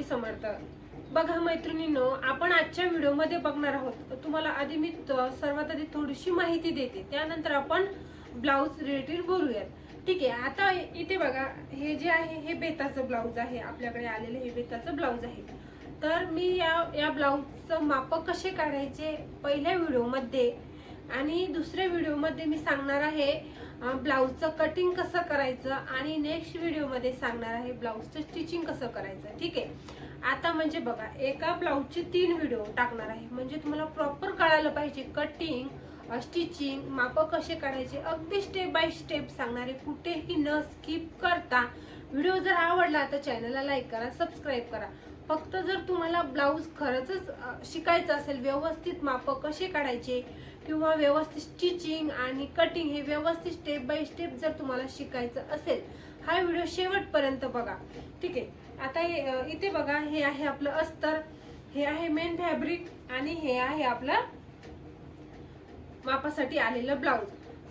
समर्थ। बघा मैत्रिणींनो, आपण आजच्या व्हिडिओमध्ये बघणार आहोत। तुम्हाला आधी मी सर्वात आधी थोडीशी माहिती देते, त्यानंतर आपण ब्लाउज रिलेटेड बोलूयात। ठीक आहे, आता इथे बघा, हे जे आहे हे बेताचं ब्लाउज आहे, आपल्याकडे आलेले हे बेताचं ब्लाउज आहे। तर मी या ब्लाउजचं माप कसे काढायचे पहिल्या व्हिडिओमध्ये आणि दुसऱ्या व्हिडिओमध्ये मी सांगणार आहे ब्लाउजचं कटिंग कसं करायचं आणि नेक्स्ट व्हिडिओमध्ये सांगणार आहे ब्लाउजचं स्टिचिंग कसं करायचं। ठीक आहे, आता म्हणजे बघा, एका ब्लाउजचे 3 व्हिडिओ टाकणार आहे, म्हणजे तुम्हाला प्रॉपर कळायला पाहिजे कटिंग स्टिचिंग माप कसे काढायचे, अगदी स्टेप बाय स्टेप सांगणार आहे, कुठेही न स्किप करता। व्हिडिओ जर आवडला तर चॅनलला लाईक करा, सबस्क्राईब करा। फक्त जर तुम्हाला ब्लाउज खरंच शिकायचं असेल, व्यवस्थित माप कसे काढायचे किंवा व्यवस्थित स्टिचिंग आणि कटिंग हे व्यवस्थित स्टेप बाय स्टेप जर तुम्हाला शिकायचं असेल, हा व्हिडिओ शेवटपर्यंत बघा। ठीक आहे, आता इथे बघा, हे आहे आपलं अस्तर, हे आहे मेन फॅब्रिक आणि हे आहे आपलं मापासाठी आलेलं ब्लाउज।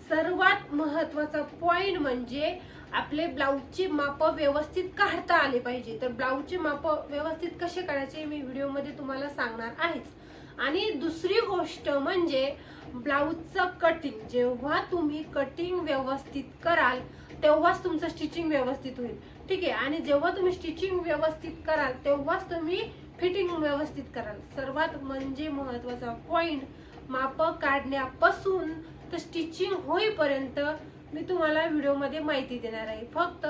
सर्वात महत्वाचा पॉइंट म्हणजे आपले ब्लाउजची माप व्यवस्थित काढता आले पाहिजे। तर ब्लाउजची माप व्यवस्थित कसे काढायचे मी व्हिडिओमध्ये तुम्हाला सांगणार आहेच। आणि दुसरी गोष्ट म्हणजे ब्लाउजचं कटिंग, जेव्हा तुम्ही कटिंग व्यवस्थित कराल तेव्हाच तुमचं स्टिचिंग व्यवस्थित होईल। ठीक आहे, आणि जेव्हा तुम्ही स्टिचिंग व्यवस्थित कराल तेव्हाच तुम्ही फिटिंग व्यवस्थित कराल। सर्वात म्हणजे महत्वाचा पॉइंट, माप काढण्यापासून तर स्टिचिंग होईपर्यंत मी तुम्हाला व्हिडिओमध्ये माहिती देणार आहे। फक्त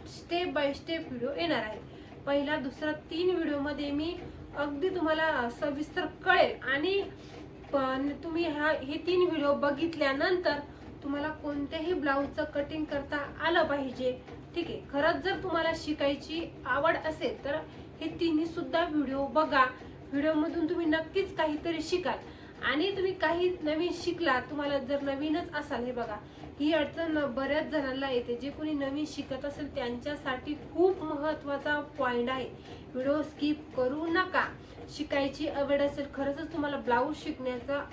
स्टेप बाय स्टेप व्हिडिओ येणार आहे। पहिला दुसरा 3 व्हिडिओमध्ये मी अगदी तुम्हाला सविस्तर कळेल आणि तुम्ही हे 3 व्हिडिओ बघितल्यानंतर तुम्हाला कोणत्याही ब्लाउजचं कटिंग करता आलं पाहिजे। ठीक आहे, खरंच जर तुम्हाला शिकायची आवड असेल तर हे 3 सुद्धा व्हिडिओ बघा। व्हिडिओमधून तुम्ही नक्कीच काहीतरी शिकाल आणि तुम्ही काही नवीन शिकला, तुम्हाला जर नवीनच असाल, हे बघा, ही अडचण बऱ्याच जणांना येते, जे कोणी नवीन शिकत असेल त्यांच्यासाठी खूप महत्वाचा पॉइंट आहे। व्हिडिओ स्किप करू नका। शिकायची आवड असेल, खरंच तुम्हाला ब्लाऊज शिकण्याचा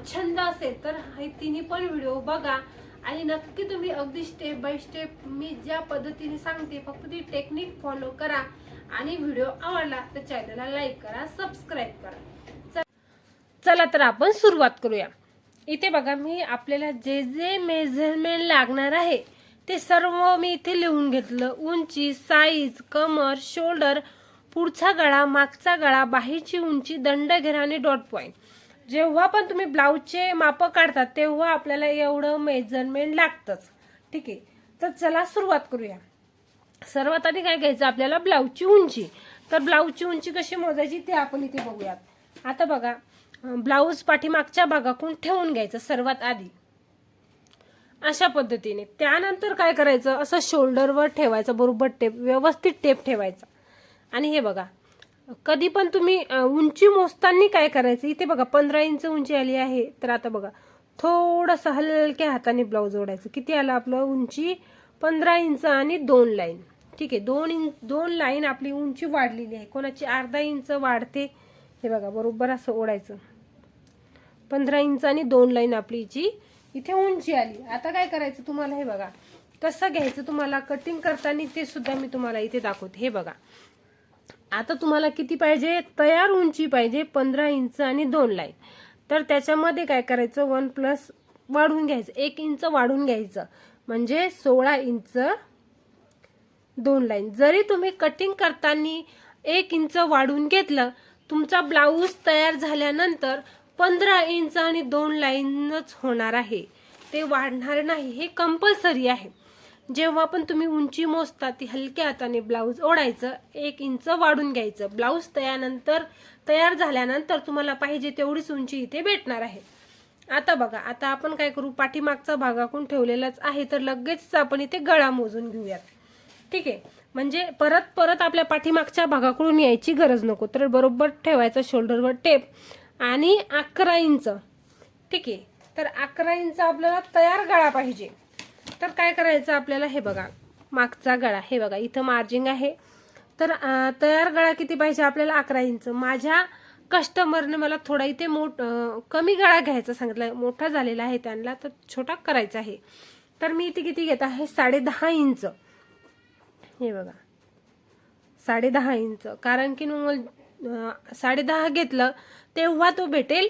छंद असेल तर हे 3 पण व्हिडिओ बघा आणि नक्की तुम्ही अगदी स्टेप बाय स्टेप मी ज्या पद्धतीने सांगते फक्त ती टेक्निक फॉलो करा। आणि व्हिडिओ आवडला तर चॅनलला लाईक करा, सबस्क्राईब करा। चला तर आपण सुरुवात करूया। इथे बघा, मी आपल्याला जे जे मेजरमेंट लागणार आहे ते सर्व मी इथे लिहून घेतलं। उंची, साईज, कमर, शोल्डर, पुढचा गळा, मागचा गळा, बाहीची उंची, दंडघेर आणि डॉट पॉइंट। जेव्हा पण तुम्ही ब्लाउजचे माप काढतात तेव्हा आपल्याला एवढं मेजरमेंट लागतंच। ठीक आहे, तर चला सुरुवात करूया। सर्वात आधी काय घ्यायचं आपल्याला, ब्लाउजची उंची। तर ब्लाउजची उंची कशी मोजायची ते आपण इथे बघूयात। आता बघा, ब्लाउज पाठीमागच्या भागाकडून ठेवून घ्यायचं सर्वात आधी अशा पद्धतीने। त्यानंतर काय करायचं, असं शोल्डरवर ठेवायचं, बरोबर टेप, व्यवस्थित टेप ठेवायचा। आणि हे बघा, कधी पण तुम्ही उंची मोजताना काय करायचं, इथे बघा 15 इंच उंची आली आहे, तर आता बघा थोडंसं हलक्या हाताने ब्लाउज ओढायचं। किती आलं आपलं उंची, 15 इंच आणि 2 लाईन। ठीक आहे, 2 लाईन आपली उंची वाढलेली आहे, कोणाची अर्धा इंच वाढते। हे बघा, बरोबर असं ओढायचं, 15 इंच आणि 2 लाईन आपली इथे उंची आली। आता काय करायचं तुम्हाला, हे बघा कसं घ्यायचं तुम्हाला कटिंग करताना ते सुद्धा मी तुम्हाला इथे दाखवते। हे बघा, आता तुम्हाला किती पाहिजे, तयार उंची पाहिजे 15 इंच आणि 2 लाईन। तर त्याच्यामध्ये काय करायचं, 1 प्लस वाढून घ्यायचं, 1 इंच वाढून घ्यायचं, म्हणजे 16 इंच 2 लाईन। जरी तुम्ही कटिंग करताना 1 इंच वाढून घेतलं, तुमचा ब्लाऊज तयार झाल्यानंतर 15 इंच आणि 2 लाईनच होणार आहे, ते वाढणार नाही, हे कंपल्सरी आहे। जेव्हा पण तुम्ही उंची मोजता ती हलक्या हाताने ब्लाऊज ओढायचं, 1 इंच वाढून घ्यायचं। ब्लाऊज तयार झाल्यानंतर तुम्हाला पाहिजे तेवढीच उंची इथे भेटणार आहे। आता बघा, आता आपण काय करू, पाठीमागचा भागाकडून ठेवलेलाच आहे, तर लगेच आपण इथे गळा मोजून घेऊयात। ठीक आहे, म्हणजे परत आपल्या पाठीमागच्या भागाकडून यायची गरज नको। तर बरोबर ठेवायचा शोल्डरवर टेप आणि 11 इंच। ठीक आहे, तर 11 इंच आपल्याला तयार गळा पाहिजे। तर काय करायचं आपल्याला, हे बघा मागचा गळा, हे बघा इथं मार्जिंग आहे, तर तयार गळा किती पाहिजे आपल्याला, 11 इंच। माझ्या कस्टमरने मला थोडा इथे कमी गळा घ्यायचा सांगितलं, मोठा झालेला आहे त्यांना, तर छोटा करायचा आहे। तर मी इथे किती घेत आहे, 10.5 इंच। हे बघा 10.5 इंच, कारण की 10.5 घेतलं तेव्हा तो भेटेल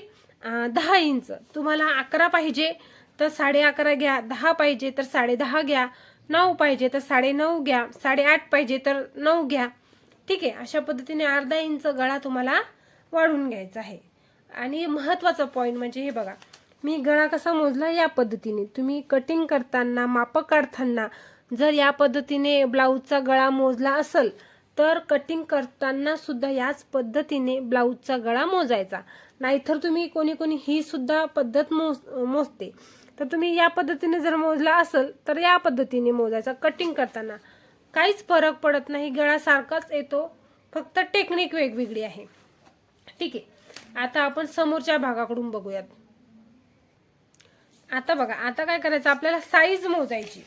10 इंच. तुम्हाला 11 पाहिजे तर 11.5 घ्या, 10 पाहिजे तर 10.5 घ्या, 9 पाहिजे तर 9.5 घ्या, 8.5 पाहिजे तर 9 घ्या. ठीक आहे, अशा पद्धतीने अर्धा इंच गळा तुम्हाला वाढून घ्यायचा आहे. आणि महत्वाचा पॉइंट म्हणजे हे बघा, मी गळा कसा मोजला या पद्धतीने. तुम्ही कटिंग करताना माप काढताना जर या पद्धतीने ब्लाऊजचा गळा मोजला असेल तर कटिंग करताना सुद्धा याच पद्धतीने ब्लाऊजचा गळा मोजायचा. नाहीतर तुम्ही कोणी ही सुद्धा पद्धत मोजते, तर तुम्ही या पद्धतीने जर मोजला असेल तर या पद्धतीने मोजायचा. कटिंग करताना काहीच फरक पडत नाही, गळा सारखाच येतो, फक्त टेक्निक वेगवेगळी आहे. ठीक आहे, आता आपण समोरच्या भागाकडून बघूयात. आता बघा, आता काय करायचं, आपल्याला साईज मोजायची.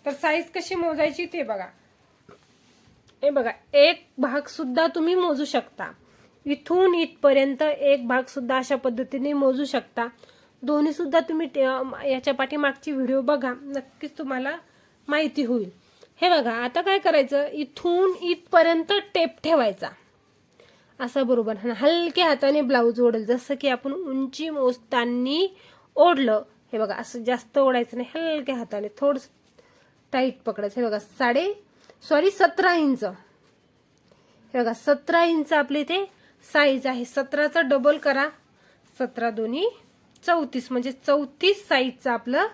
तर साईज कशी मोजायची ते बघा. हे बघा, एक भाग सुद्धा तुम्ही मोजू शकता. इथून इथपर्यंत एक भाग सुद्धा अशा पद्धतीने मोजू शकता. दोन्ही सुद्धा तुम्ही याच्या पाठीमागची व्हिडिओ बघा, नक्कीच तुम्हाला माहिती होईल. हे बघा, आता काय करायचं, इथून इथपर्यंत टेप ठेवायचा असं बरोबर. हलक्या हाताने ब्लाऊज ओढेल, जसं की आपण उंची मोजताना ओढलं. हे बघा, असं जास्त ओढायचं नाही, हलक्या हाताने थोडं टाईट पकडायचं. हे बघा 17 इंच. हे बघा 17 इंच आपले इथे साईज आहे. 17चा डबल करा, 17 दोन्ही 34, म्हणजे 34 साईजचा आपलं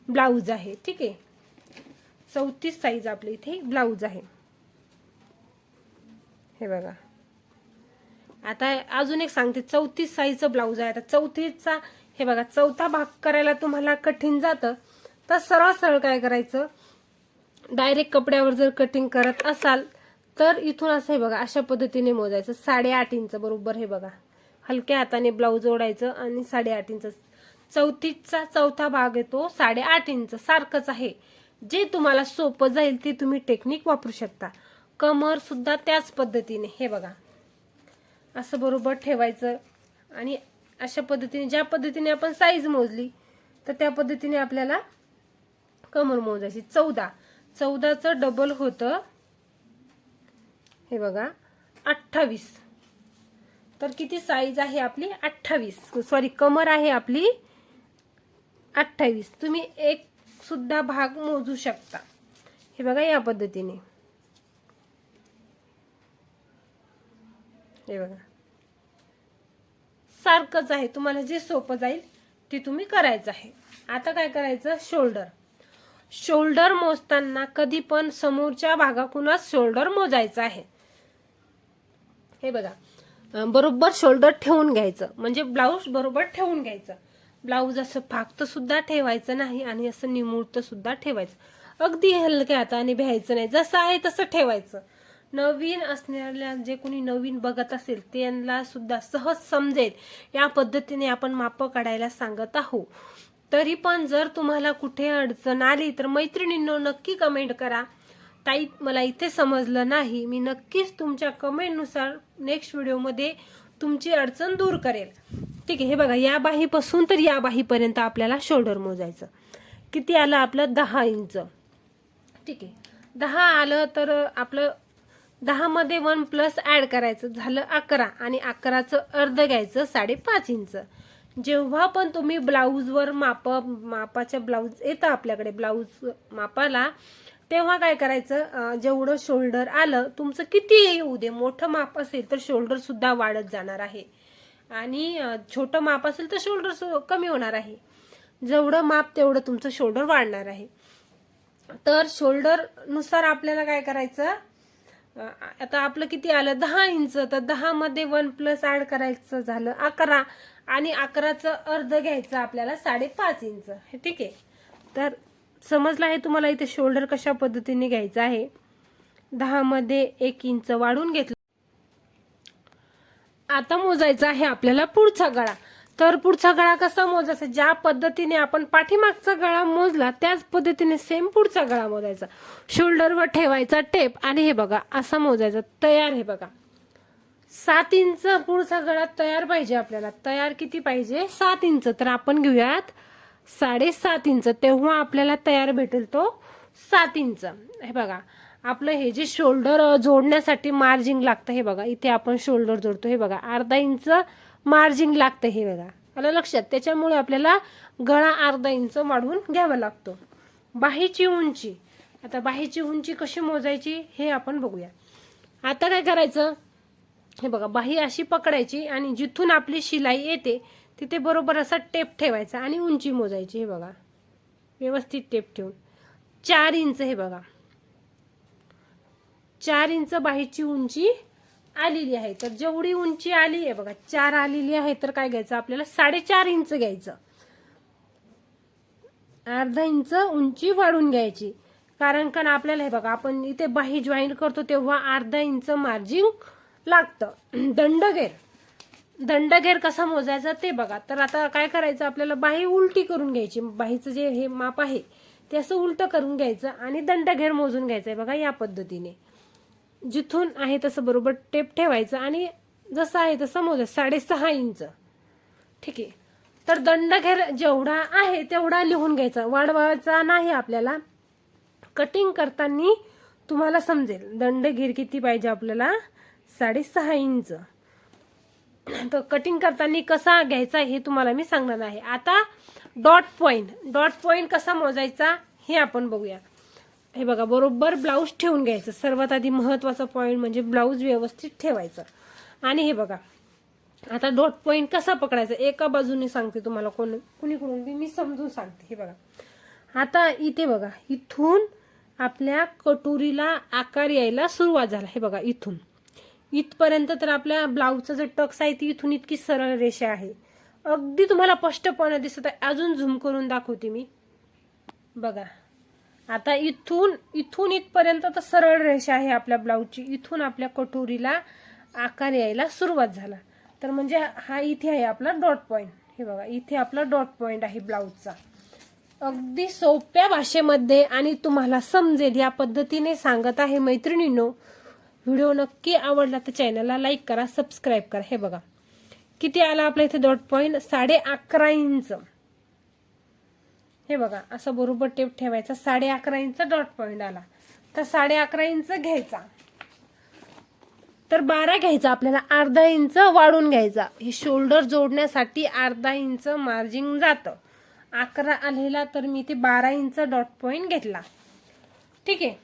ब्लाऊज आहे. ठीक आहे, 34 साईज आपल्या इथे ब्लाऊज आहे. हे बघा, आता अजून एक सांगते, 34 साईजचं ब्लाऊज आहे. आता 34चा हे बघा, चौथा भाग करायला तुम्हाला कठीण जातं, तर सरळ सरळ काय करायचं, डायरेक्ट कपड्यावर जर कटिंग करत असाल तर इथून असं हे बघा, अशा पद्धतीने मोजायचं. 8.5 इंच बरोबर. हे बघा, हलक्या हाताने ब्लाऊज ओढायचं आणि 8.5 इंच. 34चा चौथा भाग येतो 8.5 इंच. सारखंच आहे, जे तुम्हाला सोपं जाईल ते तुम्ही टेक्निक वापरू शकता. कमर सुद्धा त्याच पद्धतीने. हे बघा, असं बरोबर ठेवायचं आणि अशा पद्धतीने, ज्या पद्धतीने आपण साईज मोजली तर त्या पद्धतीने आपल्याला कमर मोजायची. 14चं डबल होतं. हे बघा 28. तर किती साईज आहे आपली, 28. सॉरी, कमर आहे आपली 28. तुम्ही एक सुद्धा भाग मोजू शकता. हे बघा, या पद्धतीने. हे बघा, सारखंच आहे, तुम्हाला जे सोपं जाईल ते तुम्ही करायचं आहे. आता काय करायचं, शोल्डर मोजताना कधी पण समोरच्या भागाकडूनच शोल्डर मोजायचं आहे. हे बघा, बरोबर शोल्डर ठेवून घ्यायचं, म्हणजे ब्लाऊज बरोबर ठेवून घ्यायचं. ब्लाऊज असं फाकतं सुद्धा ठेवायचं नाही आणि असं निमुळतं सुद्धा ठेवायचं. अगदी हलक्या हाताने भ्यायचं नाही, जसं आहे तसं ठेवायचं. नवीन असणाऱ्या जे कोणी नवीन बघत असेल त्यांना सुद्धा सहज समजेल या पद्धतीने आपण माप काढायला सांगत आहोत. तरी पण जर तुम्हाला कुठे अडचण आली तर मैत्रिणींनो नक्की कमेंट करा, ताई मला इथे समजलं नाही. मी नक्कीच तुमच्या कमेंटनुसार नेक्स्ट व्हिडिओमध्ये तुमची अडचण दूर करेल. ठीक आहे, हे बघा, या बाहीपासून तर या बाहीपर्यंत आपल्याला शोल्डर मोजायचं. किती आलं आपलं, 10 इंच. ठीक आहे, 10 आलं तर आपलं 10 मध्ये 1 प्लस ऍड करायचं, झालं 11. आणि 11चं अर्ध घ्यायचं, 5.5 इंच. जेव्हा पण तुम्ही ब्लाऊजवर मापाच्या ब्लाऊज येतं आपल्याकडे ब्लाऊज मापाला, तेव्हा काय करायचं, जेवढं शोल्डर आलं तुमचं, किती येऊ दे, मोठं माप असेल तर शोल्डर सुद्धा वाढत जाणार आहे आणि छोटं माप असेल तर शोल्डर कमी होणार आहे. जेवढं माप तेवढं तुमचं शोल्डर वाढणार आहे. तर शोल्डर नुसार आपल्याला काय करायचं, आता आपलं किती आलं, 10 इंच. तर 10 मध्ये 1 प्लस ऍड करायचं, झालं 11. आणि 11चं अर्ध घ्यायचं आपल्याला, 5.5 इंच. ठीक आहे, तर समजलं आहे तुम्हाला इथे शोल्डर कशा पद्धतीने घ्यायचं आहे. 10 मध्ये 1 इंच वाढून घेतलं. आता मोजायचा आहे आपल्याला पुढचा गळा. तर पुढचा गळा कसा मोजायचा, ज्या पद्धतीने आपण पाठीमागचा गळा मोजला त्याच पद्धतीने सेम पुढचा गळा मोजायचा. शोल्डरवर ठेवायचा टेप आणि हे बघा असा मोजायचा. तयार. हे बघा 7 इंच पुढचा गळा तयार पाहिजे आपल्याला. तयार किती पाहिजे, 7 इंच. तर आपण घेऊयात 7.5 इंच, तेव्हा आपल्याला तयार भेटेल तो 7 इंच. हे बघा, आपलं हे जे शोल्डर जोडण्यासाठी मार्जिंग लागतं, हे बघा इथे आपण शोल्डर जोडतो, हे बघा अर्धा इंच मार्जिंग लागतं, हे बघा आलं लक्षात. त्याच्यामुळे आपल्याला गळा अर्धा इंच वाढवून घ्यावा लागतो. बाहीची उंची, आता बाहीची उंची कशी मोजायची हे आपण बघूया. आता काय करायचं, हे बघा बाही अशी पकडायची आणि जिथून आपली शिलाई येते तिथे बरोबर असा टेप ठेवायचा आणि उंची मोजायची. हे बघा व्यवस्थित टेप ठेवून 4 इंच, हे बघा 4 इंच बाहीची उंची आलेली आहे. तर जेवढी उंची आली आहे बघा 4 आलेली आहे, तर काय घ्यायचं आपल्याला 4.5 इंच घ्यायचं. अर्धा इंच उंची वाढून घ्यायची, कारण आपल्याला हे बघा आपण इथे बाही जॉईन करतो तेव्हा अर्धा इंच मार्जिंग लागतं. दंडघेर कसा मोजायचा ते बघा. तर आता काय करायचं, आपल्याला बाही उलटी करून घ्यायची. बाहीचं जे हे माप आहे ते असं उलटं करून घ्यायचं आणि दंडघेर मोजून घ्यायचं आहे बघा. या पद्धतीने जिथून आहे तसं बरोबर टेप ठेवायचं आणि जसं आहे तसं मोजायचं 6.5 इंच. ठीक आहे. तर दंडघेर जेवढा आहे तेवढा लिहून घ्यायचा, वाढवायचा नाही आपल्याला. कटिंग करताना तुम्हाला समजेल दंडघेर किती पाहिजे आपल्याला, 6.5 इंच. तर कटिंग करताना कसा घ्यायचा हे तुम्हाला मी सांगणार आहे. आता डॉट पॉइंट कसा मोजायचा हे आपण बघूया. हे बघा बरोबर ब्लाऊज ठेवून घ्यायचं. सर्वात आधी महत्त्वाचा पॉइंट म्हणजे ब्लाऊज व्यवस्थित ठेवायचं. आणि हे बघा आता डॉट पॉइंट कसा पकडायचा एका बाजूने सांगते तुम्हाला, कुणीकडून मी समजून सांगते. हे बघा आता इथे बघा इथून आपल्या कटोरीला आकार यायला सुरुवात झाला. हे बघा इथून इथपर्यंत तर आपल्या ब्लाऊजचा जो टक्स आहे ती इथून इतकी सरळ रेषा आहे, अगदी तुम्हाला स्पष्टपणे दिसत आहे. अजून झूम करून दाखवते मी. बघा आता इथून इथपर्यंत तर सरळ रेषा आहे आपल्या ब्लाऊजची. इथून आपल्या कटोरीला आकार यायला सुरुवात झाला, तर म्हणजे हा इथे आहे आपला डॉट पॉइंट. हे बघा इथे आपला डॉट पॉइंट आहे ब्लाऊजचा. अगदी सोप्या भाषेमध्ये आणि तुम्हाला समजेल या पद्धतीने सांगत आहे मैत्रिणींनो. व्हिडिओ नक्की आवडला तर चॅनलला लाईक करा, सबस्क्राईब करा. हे बघा किती आला आपल्या इथे डॉट पॉइंट, 11.5 इंच. हे बघा असं बरोबर टेप ठेवायचा, 11.5 इंच डॉट पॉइंट आला. तर 11.5 इंच घ्यायचा, तर 12 घ्यायचा आपल्याला, अर्धा इंच वाढून घ्यायचा. हे शोल्डर जोडण्यासाठी अर्धा इंच मार्जिंग जातं. 11 आलेला तर मी ते 12 इंच डॉट पॉइंट घेतला. ठीक आहे,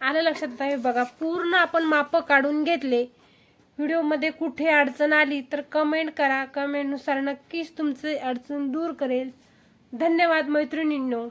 आलं लक्षात आहे. बघा पूर्ण आपण माप काढून घेतले. व्हिडिओमध्ये कुठे अडचण आली तर कमेंट करा, कमेंटनुसार नक्कीच तुमची अडचण दूर करेल. धन्यवाद मैत्रिणींनो.